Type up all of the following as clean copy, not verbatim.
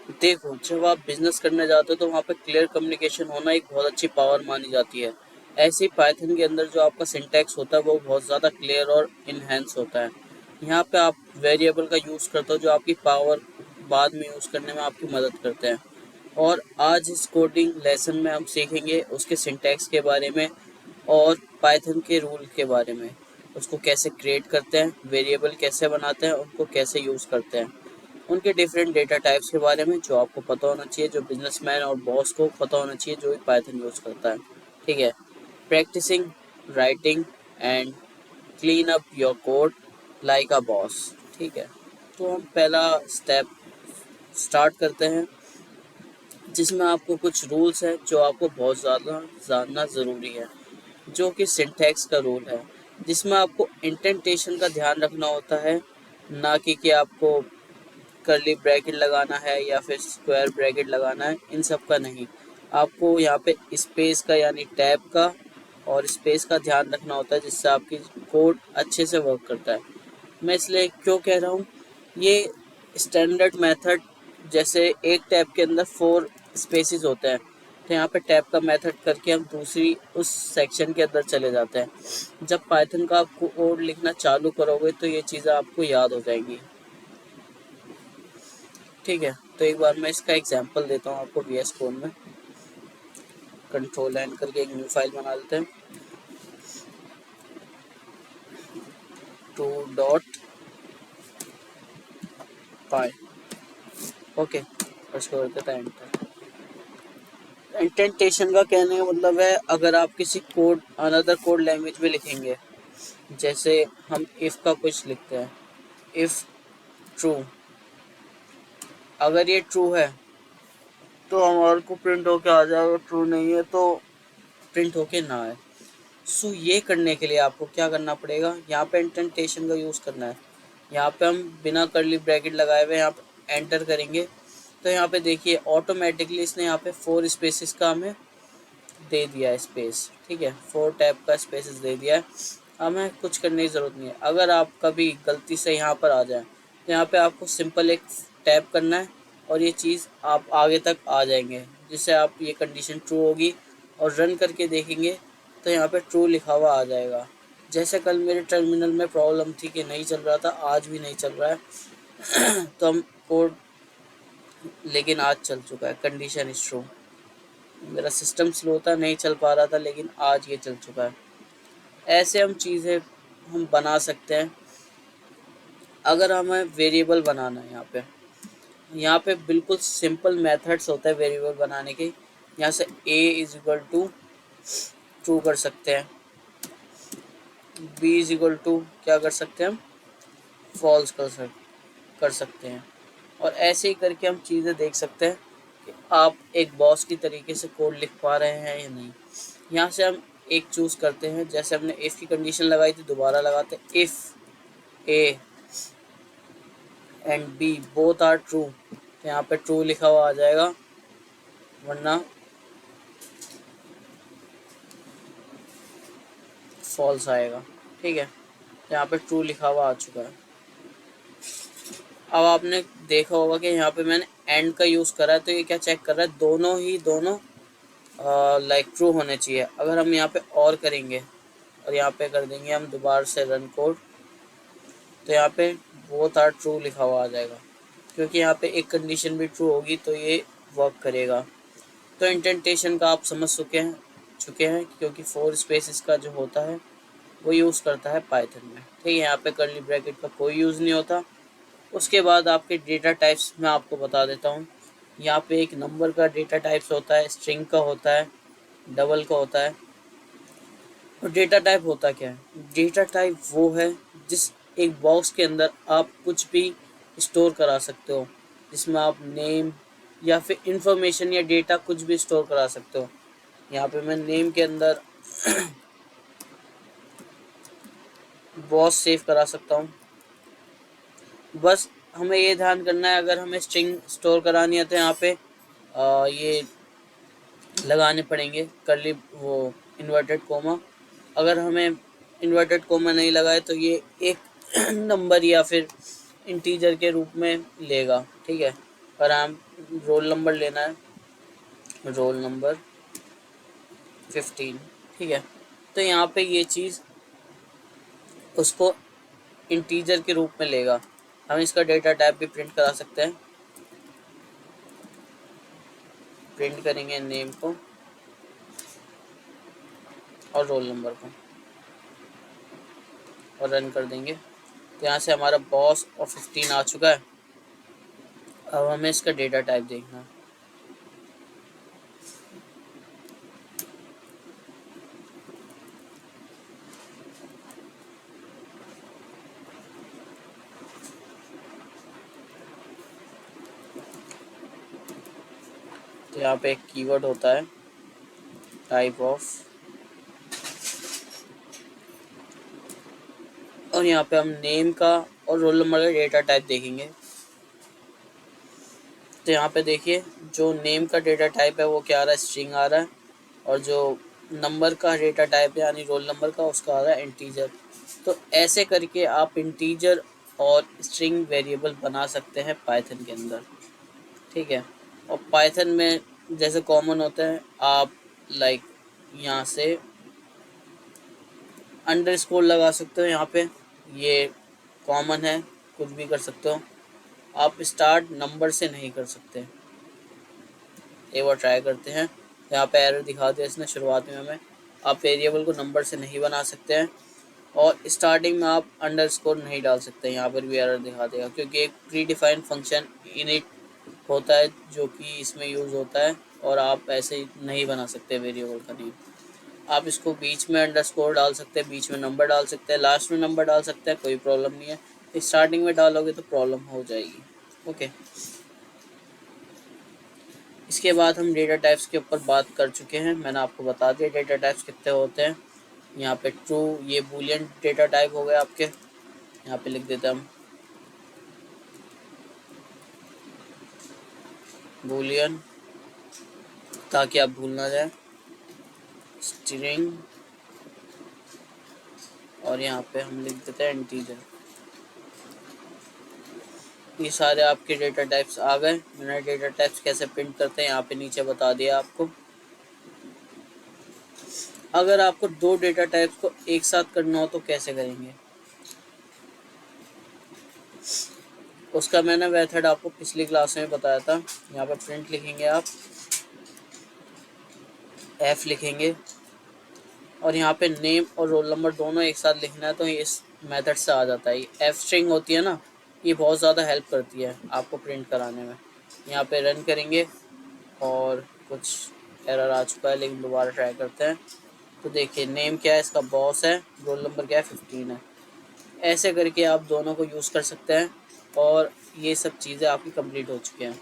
देखो, जब आप बिजनेस करने जाते हो तो वहाँ पे क्लियर कम्युनिकेशन होना एक बहुत अच्छी पावर मानी जाती है। ऐसे ही पाइथन के अंदर जो आपका सिंटैक्स होता है वो बहुत ज़्यादा क्लियर और इनहेंस होता है। यहाँ पे आप वेरिएबल का यूज़ करते हो जो आपकी पावर बाद में यूज़ करने में आपकी मदद करते हैं। और आज इस कोडिंग लेसन में हम सीखेंगे उसके सिंटैक्स के बारे में और पाइथन के रूल के बारे में। उसको कैसे क्रिएट करते हैं, वेरिएबल कैसे बनाते हैं, उनको कैसे यूज़ करते हैं, उनके डिफरेंट डेटा टाइप्स के बारे में जो आपको पता होना चाहिए, जो बिजनेसमैन और बॉस को पता होना चाहिए जो भी पाइथन यूज़ करता है। ठीक है। Practicing writing and clean up your code like a boss. ठीक है। तो हम पहला स्टेप स्टार्ट करते हैं जिसमें आपको कुछ रूल्स हैं जो आपको बहुत ज़्यादा जानना ज़रूरी है, जो कि सिंटैक्स का रूल है, जिसमें आपको इंटेंटेशन का ध्यान रखना होता है, ना कि आपको कर्ली ब्रैकेट लगाना है या फिर स्क्वायर ब्रैकेट लगाना है, इन सब का नहीं। आपको यहाँ पे स्पेस का यानी टैब का और स्पेस का ध्यान रखना होता है, जिससे आपकी कोड अच्छे से वर्क करता है। मैं इसलिए क्यों कह रहा हूँ, ये स्टैंडर्ड मेथड जैसे एक टैब के अंदर 4 स्पेसेस होते हैं, तो यहाँ पे टैब का मेथड करके हम दूसरी उस सेक्शन के अंदर चले जाते हैं। जब पाइथन का आप कोड लिखना चालू करोगे तो ये चीज़ें आपको याद हो जाएंगी। ठीक है। तो एक बार मैं इसका एग्जांपल देता हूँ आपको वी एस कोड में। कंट्रोल एन करके एक न्यू फाइल बना लेते हैं। 2.py। ओके, और इसको कर देता है एंटर। इंटेंटेशन का कहने का मतलब है, अगर आप किसी कोड अनदर कोड लैंग्वेज में लिखेंगे, जैसे हम इफ़ का कुछ लिखते हैं, इफ़ ट्रू, अगर ये ट्रू है तो हमारे को प्रिंट होके आ जाएगा, ट्रू नहीं है तो प्रिंट होके ना आए। सो ये करने के लिए आपको क्या करना पड़ेगा, यहाँ पे इंटेंटेशन का यूज़ करना है। यहाँ पे हम बिना कर्ली ब्रैकेट लगाए हुए यहाँ पे एंटर करेंगे, तो यहाँ पे देखिए ऑटोमेटिकली इसने यहाँ पे 4 स्पेसेस का हमें दे दिया है स्पेस। ठीक है, 4 टैब का स्पेसेस दे दिया है, हमें कुछ करने की ज़रूरत नहीं है। अगर आप कभी गलती से यहाँ पर आ जाए तो यहाँ पे आपको सिंपल एक टैप करना है और ये चीज़ आप आगे तक आ जाएंगे, जिससे आप ये कंडीशन ट्रू होगी और रन करके देखेंगे तो यहाँ पे ट्रू लिखा हुआ आ जाएगा। जैसे कल मेरे टर्मिनल में प्रॉब्लम थी कि नहीं चल रहा था, आज भी नहीं चल रहा है तो हम कोड, लेकिन आज चल चुका है, कंडीशन इज ट्रू। मेरा सिस्टम स्लो था, नहीं चल पा रहा था, लेकिन आज ये चल चुका है। ऐसे हम चीज़ें हम बना सकते हैं। अगर हमें वेरिएबल बनाना है, यहाँ पे बिल्कुल सिंपल मेथड्स होता है वेरिएबल बनाने के। यहाँ से a is equal to true कर सकते हैं, b इज इक्वल टू क्या कर सकते हैं हम, फॉल्स कर सकते हैं। और ऐसे ही करके हम चीज़ें देख सकते हैं कि आप एक बॉस की तरीके से कोड लिख पा रहे हैं या नहीं। यहाँ से हम एक चूज़ करते हैं, जैसे हमने इफ़ की कंडीशन लगाई थी, दोबारा लगाते हैं if A and B both are true, तो यहाँ पे ट्रू लिखा हुआ आ जाएगा, वरना फॉल्स आएगा। ठीक है, तो यहाँ पे ट्रू लिखा हुआ आ चुका है। अब आपने देखा होगा कि यहाँ पे मैंने एंड का यूज़ करा है, तो ये क्या चेक कर रहा है, दोनों लाइक ट्रू होने चाहिए। अगर हम यहाँ पे और करेंगे और यहाँ पे कर देंगे हम दोबारा से रन कोड, तो यहाँ पे बोथ आर ट्रू लिखा हुआ आ जाएगा, क्योंकि यहाँ पे एक कंडीशन भी ट्रू होगी तो ये वर्क करेगा। तो इंटेंटेशन का आप समझ चुके हैं क्योंकि 4 स्पेसेस का जो होता है वो यूज़ करता है पाइथन में। ठीक है, यहाँ पे कर्ली ब्रैकेट का कोई यूज़ नहीं होता। उसके बाद आपके डेटा टाइप्स मैं आपको बता देता हूँ। यहाँ पे एक नंबर का डेटा टाइप्स होता है, स्ट्रिंग का होता है, डबल का होता है। और डेटा टाइप होता क्या है, डेटा टाइप वो है जिस एक बॉक्स के अंदर आप कुछ भी स्टोर करा सकते हो, जिसमें आप नेम या फिर इंफॉर्मेशन या डेटा कुछ भी स्टोर करा सकते हो। यहाँ पे मैं नेम के अंदर बॉस सेव करा सकता हूँ। बस हमें ये ध्यान करना है, अगर हमें स्ट्रिंग स्टोर करानी है तो यहाँ पे ये लगाने पड़ेंगे कर्ली वो इन्वर्टेड कोमा। अगर हमें इन्वर्टेड कोमा नहीं लगाए तो ये एक नंबर या फिर इंटीजर के रूप में लेगा। ठीक है, और हम रोल नंबर लेना है, रोल नंबर 15, ठीक है। तो यहाँ पे ये चीज़ उसको इंटीजर के रूप में लेगा। हम इसका डेटा टाइप भी प्रिंट करा सकते हैं। प्रिंट करेंगे नेम को और रोल नंबर को और रन कर देंगे। तो यहाँ से हमारा बॉस और 15 आ चुका है। अब हमें इसका डेटा टाइप देखना है। तो यहाँ पे एक कीवर्ड होता है टाइप ऑफ, और यहाँ पे हम नेम का और रोल नंबर का डेटा टाइप देखेंगे। तो यहाँ पे देखिए जो नेम का डेटा टाइप है वो क्या आ रहा है, स्ट्रिंग आ रहा है, और जो नंबर का डेटा टाइप है यानी रोल नंबर का उसका आ रहा है इंटीजर। तो ऐसे करके आप इंटीजर और स्ट्रिंग वेरिएबल बना सकते हैं पाइथन के अंदर, ठीक है। और पाइथन में जैसे कॉमन होता है, आप लाइक यहाँ से अंडरस्कोर लगा सकते हो, यहाँ पे ये कॉमन है, कुछ भी कर सकते हो। आप स्टार्ट नंबर से नहीं कर सकते। एक बार ट्राई करते हैं। यहाँ पे एरर दिखा दिया इसने शुरुआत में हमें। आप वेरिएबल को नंबर से नहीं बना सकते हैं और स्टार्टिंग में आप अंडरस्कोर नहीं डाल सकते। यहाँ पर भी एरर दिखा देगा क्योंकि एक प्री डिफाइंड फंक्शन इनिट होता है जो कि इसमें यूज़ होता है, और आप ऐसे ही नहीं बना सकते वेरिएबल का नेम। आप इसको बीच में अंडरस्कोर डाल सकते हैं, बीच में नंबर डाल सकते हैं, लास्ट में नंबर डाल सकते हैं, कोई प्रॉब्लम नहीं है। स्टार्टिंग में डालोगे तो प्रॉब्लम हो जाएगी। ओके, इसके बाद हम डेटा टाइप्स के ऊपर बात कर चुके हैं। मैंने आपको बता दिया डेटा टाइप्स कितने होते हैं। यहाँ पे ट्रू, ये बूलियन डेटा टाइप हो गए आपके। यहाँ पे लिख देते हैं हम बूलियन, ताकि आप भूल ना जाए। स्ट्रिंग, और यहाँ पे हम लिख देते हैं इंटीजर। ये सारे आपके डेटा टाइप्स आ गए। मैंने डेटा टाइप्स कैसे प्रिंट करते हैं यहाँ पे नीचे बता दिया आपको। अगर आपको दो डेटा टाइप्स को एक साथ करना हो तो कैसे करेंगे, उसका मैंने मेथड आपको पिछली क्लास में बताया था। यहाँ पे प्रिंट लिखेंगे आप, एफ लिखेंगे, और यहाँ पे नेम और रोल नंबर दोनों एक साथ लिखना है, तो ये इस मेथड से आ जाता है। एफ स्ट्रिंग होती है ना, ये बहुत ज़्यादा हेल्प करती है आपको प्रिंट कराने में। यहाँ पे रन करेंगे और कुछ एरर आ चुका है, लेकिन दोबारा ट्राई करते हैं। तो देखिए नेम क्या है, इसका बॉस है, रोल नंबर क्या है, 15 है। ऐसे करके आप दोनों को यूज़ कर सकते हैं और ये सब चीज़ें आपकी कंप्लीट हो चुकी हैं।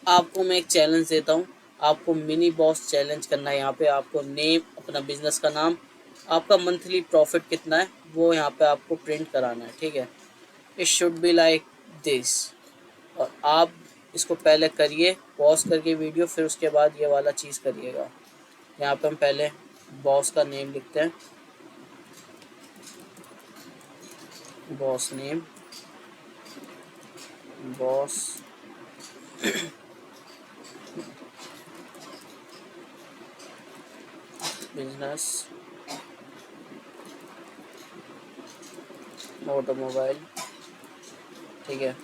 आपको मैं एक चैलेंज देता हूँ, आपको मिनी बॉस चैलेंज करना है। यहाँ पे आपको नेम, अपना बिजनेस का नाम, आपका मंथली प्रॉफिट कितना है वो यहाँ पे आपको प्रिंट कराना है, ठीक है। It should be like this. और आप इसको पहले करिए पॉज करके वीडियो, फिर उसके बाद ये वाला चीज़ करिएगा। यहाँ पे हम पहले बॉस का नेम लिखते हैं, boss name, boss business automobile, ठीक है।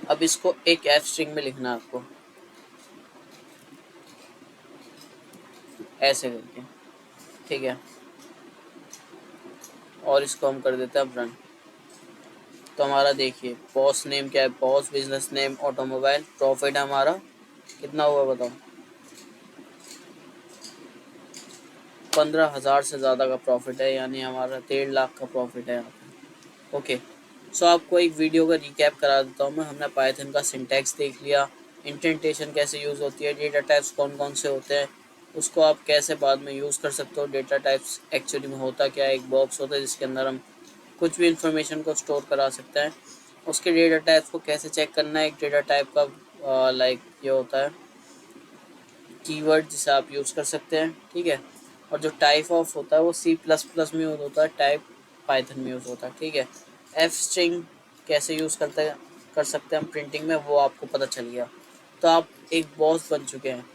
अब इसको एक एफ स्ट्रिंग में लिखना है आपको, ऐसे करके, ठीक है। और इसको हम कर देते हैं अब रन। तो हमारा देखिए बॉस नेम क्या है, boss business name automobile, profit है हमारा कितना हुआ बताओ, 15,000 से ज़्यादा का प्रॉफिट है, यानी हमारा 1.5 लाख का प्रॉफिट है यहाँ पे। ओके, सो आपको एक वीडियो का रिकैप करा देता हूँ मैं। हमने पाइथन का सिंटैक्स देख लिया, इंडेंटेशन कैसे यूज़ होती है, डेटा टाइप्स कौन कौन से होते हैं, उसको आप कैसे बाद में यूज़ कर सकते हो। डेटा टाइप्स एक्चुअली में होता क्या है, एक बॉक्स होता है जिसके अंदर हम कुछ भी इंफॉर्मेशन को स्टोर करा सकते हैं। उसके डेटा टाइप्स को कैसे चेक करना है, एक डेटा टाइप का लाइक ये होता है कीवर्ड जिसे आप यूज़ कर सकते हैं, ठीक है। और जो टाइप ऑफ होता है वो C++ में यूज़ होता है, टाइप पाइथन में यूज़ होता है, ठीक है। एफ स्ट्रिंग कैसे यूज़ कर सकते हैं हम प्रिंटिंग में, वो आपको पता चल गया। तो आप एक बॉस बन चुके हैं।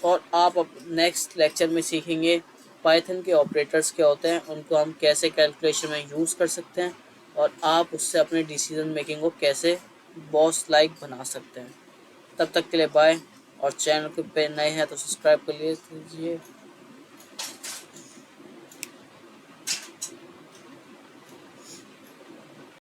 और आप अब नेक्स्ट लेक्चर में सीखेंगे पाइथन के ऑपरेटर्स क्या होते हैं, उनको हम कैसे कैलकुलेशन में यूज़ कर सकते हैं, और आप उससे अपने डिसीजन मेकिंग को कैसे बॉस लाइक बना सकते हैं। तब तक के लिए बाय। और चैनल पे नए हैं तो सब्सक्राइब कर लीजिए।